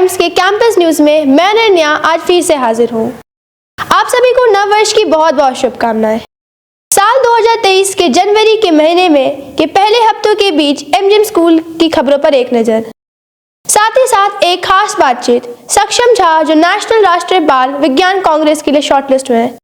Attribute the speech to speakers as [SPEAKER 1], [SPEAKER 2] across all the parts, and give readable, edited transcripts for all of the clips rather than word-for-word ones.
[SPEAKER 1] Times के campus news में मैं अनन्या आज फिर से हाजिर हूँ। आप सभी को नव वर्ष की बहुत बहुत शुभकामनाएं। साल 2023 के जनवरी के महीने में के पहले हफ्तों के बीच एमजीएम स्कूल की खबरों पर एक नजर, साथ ही साथ एक खास बातचीत सक्षम झा जो नेशनल राष्ट्रीय बाल विज्ञान कांग्रेस के लिए शॉर्टलिस्ट हुए हैं।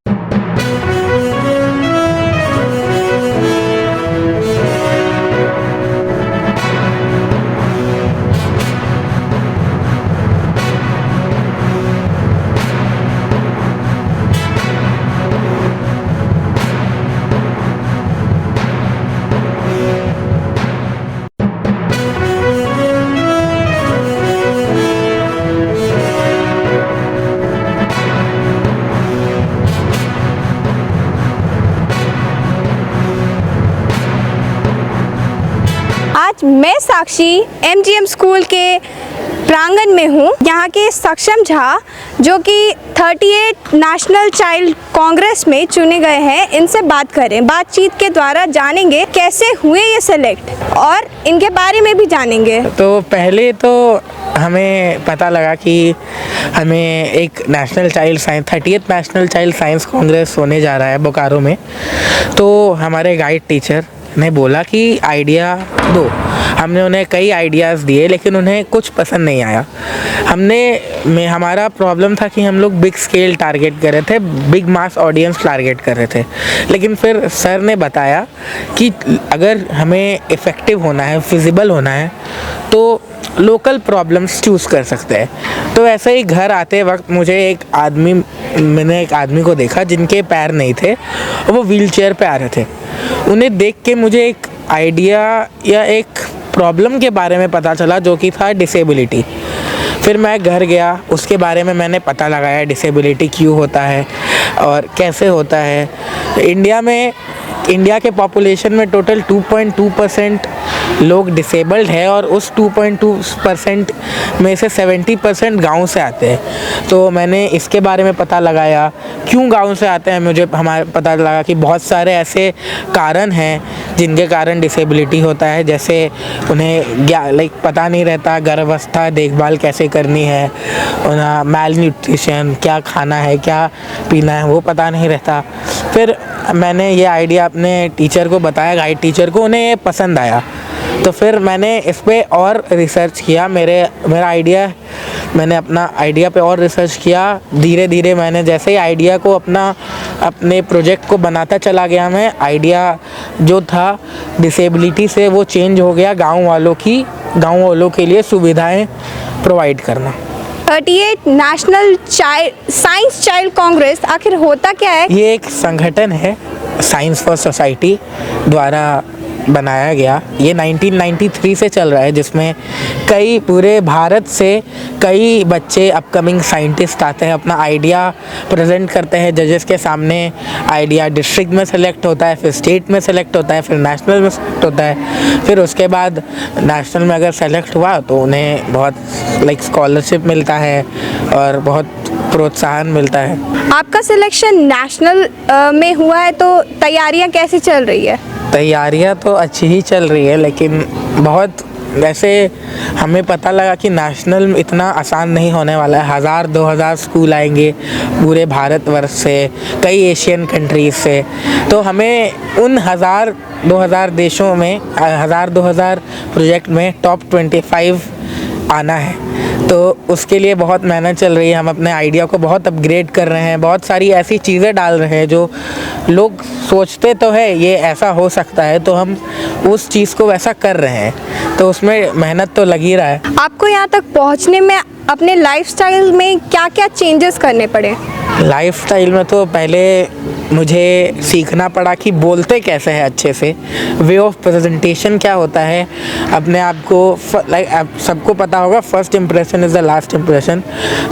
[SPEAKER 2] आज मैं साक्षी एमजीएम स्कूल के प्रांगण में हूँ। यहाँ के सक्षम झा जो कि 38 नेशनल चाइल्ड कांग्रेस में चुने गए हैं, इनसे बात करें। बातचीत के द्वारा जानेंगे कैसे हुए ये सेलेक्ट और इनके बारे में भी जानेंगे।
[SPEAKER 3] तो पहले तो हमें पता लगा कि हमें एक national child science 38th national child science Congress होने जा रहा है बोकारो में। तो हमारे गाइड टीचर ने बोला कि आइडिया दो। हमने उन्हें कई आइडियाज़ दिए लेकिन उन्हें कुछ पसंद नहीं आया। हमारा प्रॉब्लम था कि हम लोग बिग स्केल टारगेट कर रहे थे, बिग मास ऑडियंस टारगेट कर रहे थे। लेकिन फिर सर ने बताया कि अगर हमें इफ़ेक्टिव होना है, फिजिबल होना है, तो लोकल प्रॉब्लम्स चूज़ कर सकते हैं। तो ऐसे ही घर आते वक्त मैंने एक आदमी को देखा जिनके पैर नहीं थे और वो व्हीलचेयर पे आ रहे थे। उन्हें देख के मुझे एक आइडिया या एक प्रॉब्लम के बारे में पता चला जो कि था डिसेबिलिटी। फिर मैं घर गया, उसके बारे में मैंने पता लगाया डिसेबिलिटी क्यों होता है और कैसे होता है। इंडिया के पॉपुलेशन में टोटल 2.2% लोग डिसेबल्ड है और उस 2.2% में से 70% गांव से आते हैं। तो मैंने इसके बारे में पता लगाया क्यों गांव से आते हैं। मुझे पता लगा कि बहुत सारे ऐसे कारण हैं जिनके कारण डिसेबिलिटी होता है, जैसे उन्हें पता नहीं रहता गर्भावस्था देखभाल कैसे करनी है, उन्हें मैल न्यूट्रिशन क्या खाना है क्या पीना है वो पता नहीं रहता। फिर मैंने ये आइडिया अपने टीचर को बताया, गाइड टीचर को, उन्हें ये पसंद आया। तो फिर मैंने इस पे और रिसर्च किया। मैंने अपना आइडिया पे और रिसर्च किया। धीरे धीरे मैंने जैसे ही आइडिया को अपने प्रोजेक्ट को बनाता चला गया, मैं आइडिया जो था डिसेबिलिटी से वो चेंज हो गया गांव वालों के लिए सुविधाएं प्रोवाइड करना।
[SPEAKER 2] 38 नेशनल साइंस चाइल्ड कांग्रेस आखिर होता क्या है?
[SPEAKER 3] ये एक संगठन है साइंस फॉर सोसाइटी द्वारा बनाया गया। ये 1993 से चल रहा है, जिसमें पूरे भारत से कई बच्चे अपकमिंग साइंटिस्ट आते हैं, अपना आइडिया प्रेजेंट करते हैं जजेस के सामने। आइडिया डिस्ट्रिक्ट में सेलेक्ट होता है, फिर स्टेट में सेलेक्ट होता है, फिर नेशनल में सेलेक्ट होता है। फिर उसके बाद नेशनल में अगर सेलेक्ट हुआ तो उन्हें बहुत स्कॉलरशिप मिलता है और बहुत प्रोत्साहन मिलता है।
[SPEAKER 2] आपका सिलेक्शन नेशनल में हुआ है, तो तैयारियां कैसी चल रही है?
[SPEAKER 3] तैयारियां तो अच्छी ही चल रही है, लेकिन बहुत वैसे हमें पता लगा कि नेशनल इतना आसान नहीं होने वाला है। 1000-2000 स्कूल आएंगे पूरे भारतवर्ष से, कई एशियन कंट्रीज से। तो हमें उन 1000-2000 देशों में 1000-2000 प्रोजेक्ट में टॉप 25 आना है। तो उसके लिए बहुत मेहनत चल रही है। हम अपने आइडिया को बहुत अपग्रेड कर रहे हैं, बहुत सारी ऐसी चीज़ें डाल रहे हैं जो लोग सोचते तो है ये ऐसा हो सकता है, तो हम उस चीज़ को वैसा कर रहे हैं। तो उसमें मेहनत तो लग ही रहा है।
[SPEAKER 2] आपको यहाँ तक पहुँचने में अपने लाइफस्टाइल में क्या क्या चेंजेस करने पड़े?
[SPEAKER 3] लाइफस्टाइल में तो पहले मुझे सीखना पड़ा कि बोलते कैसे हैं अच्छे से, वे ऑफ प्रेजेंटेशन क्या होता है। अपने आप को सबको पता होगा first impression is the last impression.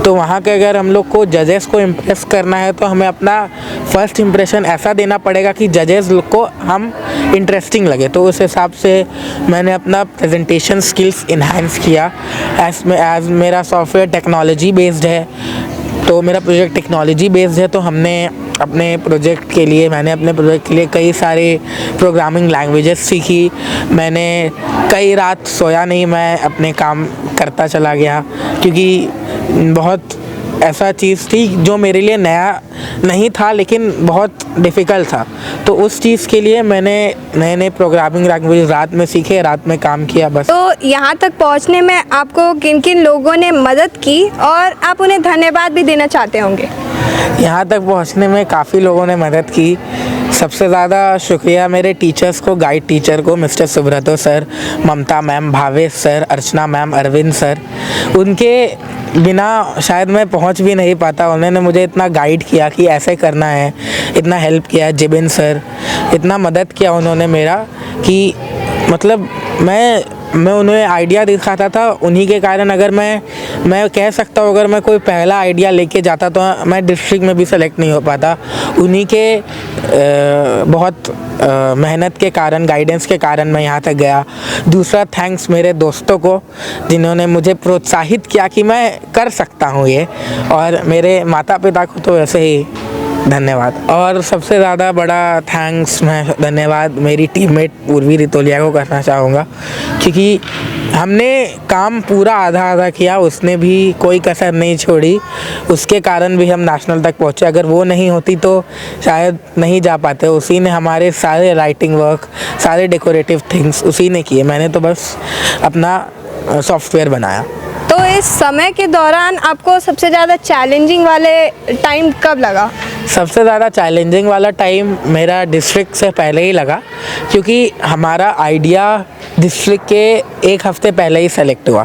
[SPEAKER 3] तो वहाँ के अगर हम लोग को जजेस को इम्प्रेस करना है तो हमें अपना फर्स्ट इम्प्रेशन ऐसा देना पड़ेगा कि जजेस को हम इंटरेस्टिंग लगे। तो उस हिसाब से मैंने अपना प्रेजेंटेशन स्किल्स इन्हांस किया। एज मेरा सॉफ्टवेयर टेक्नोलॉजी बेस्ड है, तो मेरा प्रोजेक्ट टेक्नोलॉजी बेस्ड है, तो मैंने अपने प्रोजेक्ट के लिए कई सारे प्रोग्रामिंग लैंग्वेजेस सीखी। मैंने कई रात सोया नहीं, मैं अपने काम करता चला गया, क्योंकि बहुत ऐसा चीज़ थी जो मेरे लिए नया नहीं था लेकिन बहुत डिफ़िकल्ट था। तो उस चीज़ के लिए मैंने नए नए प्रोग्रामिंग लैंग्वेज रात में सीखे, रात में काम किया बस।
[SPEAKER 2] तो यहाँ तक पहुँचने में आपको किन किन लोगों ने मदद की और आप उन्हें धन्यवाद भी देना चाहते होंगे?
[SPEAKER 3] यहाँ तक पहुँचने में काफ़ी लोगों ने मदद की। सबसे ज़्यादा शुक्रिया मेरे टीचर्स को, गाइड टीचर को, मिस्टर सुब्रतो सर, ममता मैम, भावेश सर, अर्चना मैम, अरविंद सर। उनके बिना शायद मैं पहुंच भी नहीं पाता। उन्होंने मुझे इतना गाइड किया कि ऐसे करना है, इतना हेल्प किया। जिबिन सर, इतना मदद किया उन्होंने मेरा कि मतलब मैं उन्हें आइडिया दिखाता था। उन्हीं के कारण अगर मैं कह सकता हूँ, अगर मैं कोई पहला आइडिया लेके जाता तो मैं डिस्ट्रिक्ट में भी सेलेक्ट नहीं हो पाता। उन्हीं के बहुत मेहनत के कारण, गाइडेंस के कारण मैं यहाँ तक गया। दूसरा थैंक्स मेरे दोस्तों को, जिन्होंने मुझे प्रोत्साहित किया कि मैं कर सकता हूँ ये, और मेरे माता पिता को तो वैसे ही धन्यवाद। और सबसे ज़्यादा बड़ा थैंक्स मैं धन्यवाद मेरी टीममेट पूर्वी रितोलिया को करना चाहूँगा, क्योंकि हमने काम पूरा आधा किया, उसने भी कोई कसर नहीं छोड़ी। उसके कारण भी हम नेशनल तक पहुँचे। अगर वो नहीं होती तो शायद नहीं जा पाते। उसी ने हमारे सारे राइटिंग वर्क, सारे डेकोरेटिव थिंग्स उसी ने किए। मैंने तो बस अपना सॉफ्टवेयर बनाया।
[SPEAKER 2] तो इस समय के दौरान आपको सबसे ज़्यादा चैलेंजिंग वाले टाइम कब लगा?
[SPEAKER 3] सबसे ज़्यादा चैलेंजिंग वाला टाइम मेरा डिस्ट्रिक्ट से पहले ही लगा, क्योंकि हमारा आइडिया डिस्ट्रिक्ट के एक हफ़्ते पहले ही सेलेक्ट हुआ।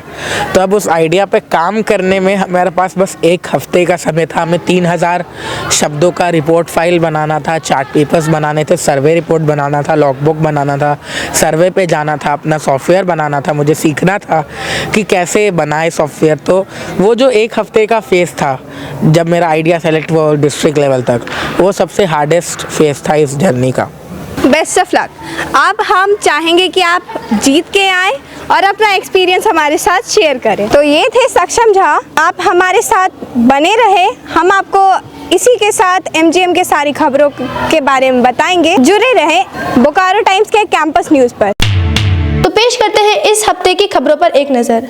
[SPEAKER 3] तो अब उस आइडिया पे काम करने में हमारे पास बस एक हफ़्ते का समय था। हमें 3000 शब्दों का रिपोर्ट फाइल बनाना था, चार्ट पेपर्स बनाने थे, सर्वे रिपोर्ट बनाना था, लॉगबुक बनाना था, सर्वे पे जाना था, अपना सॉफ्टवेयर बनाना था। मुझे सीखना था कि कैसे बनाए सॉफ्टवेयर। तो वो जो एक हफ़्ते का फेज़ था जब मेरा आइडिया सेलेक्ट हुआ डिस्ट्रिक्ट लेवल तक, वो सबसे हार्डेस्ट फेज़ था इस जर्नी का।
[SPEAKER 2] Best of luck. अब हम चाहेंगे कि आप जीत के आए और अपना एक्सपीरियंस हमारे साथ शेयर करें। तो ये थे सक्षम झा, आप हमारे साथ बने रहे। हम आपको इसी के साथ एमजीएम के सारी खबरों के बारे में बताएंगे। जुड़े रहे बोकारो टाइम्स के कैंपस न्यूज़ पर।
[SPEAKER 1] तो पेश करते हैं इस हफ्ते की खबरों पर एक नज़र।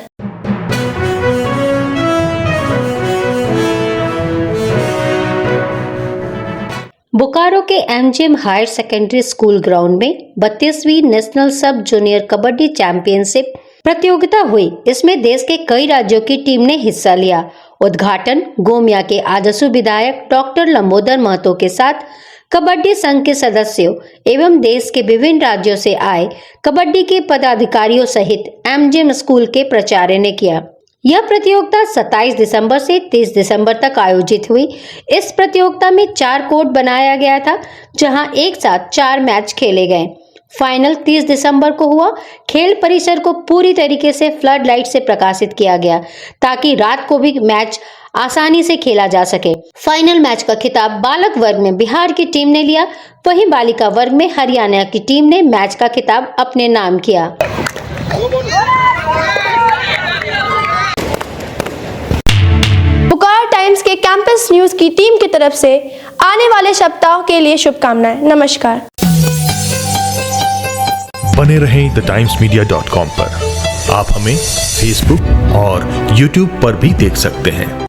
[SPEAKER 4] बोकारो के MGM higher secondary school ground में 32वीं national sub junior kabaddi championship प्रतियोगिता हुई। इसमें देश के कई राज्यों की टीम ने हिस्सा लिया। उद्घाटन गोमिया के आदर्श विधायक डॉक्टर लंबोदर महतो के साथ कबड्डी संघ के सदस्यों एवं देश के विभिन्न राज्यों से आए कबड्डी के पदाधिकारियों सहित एमजीएम स्कूल के प्राचार्य ने किया। यह प्रतियोगिता 27 दिसंबर से 30 दिसंबर तक आयोजित हुई। इस प्रतियोगिता में 4 कोर्ट बनाया गया था, जहां एक साथ 4 मैच खेले गए। फाइनल 30 दिसंबर को हुआ। खेल परिसर को पूरी तरीके से फ्लड लाइट से प्रकाशित किया गया ताकि रात को भी मैच आसानी से खेला जा सके। फाइनल मैच का खिताब बालक वर्ग में बिहार की टीम ने लिया, वहीं बालिका वर्ग में हरियाणा की टीम ने मैच का खिताब अपने नाम किया।
[SPEAKER 1] बोकारो टाइम्स के कैंपस न्यूज़ की टीम की तरफ से आने वाले सप्ताह के लिए शुभकामनाएं। नमस्कार।
[SPEAKER 5] बने रहें thetimes media.com पर। आप हमें फेसबुक और यूट्यूब पर भी देख सकते हैं।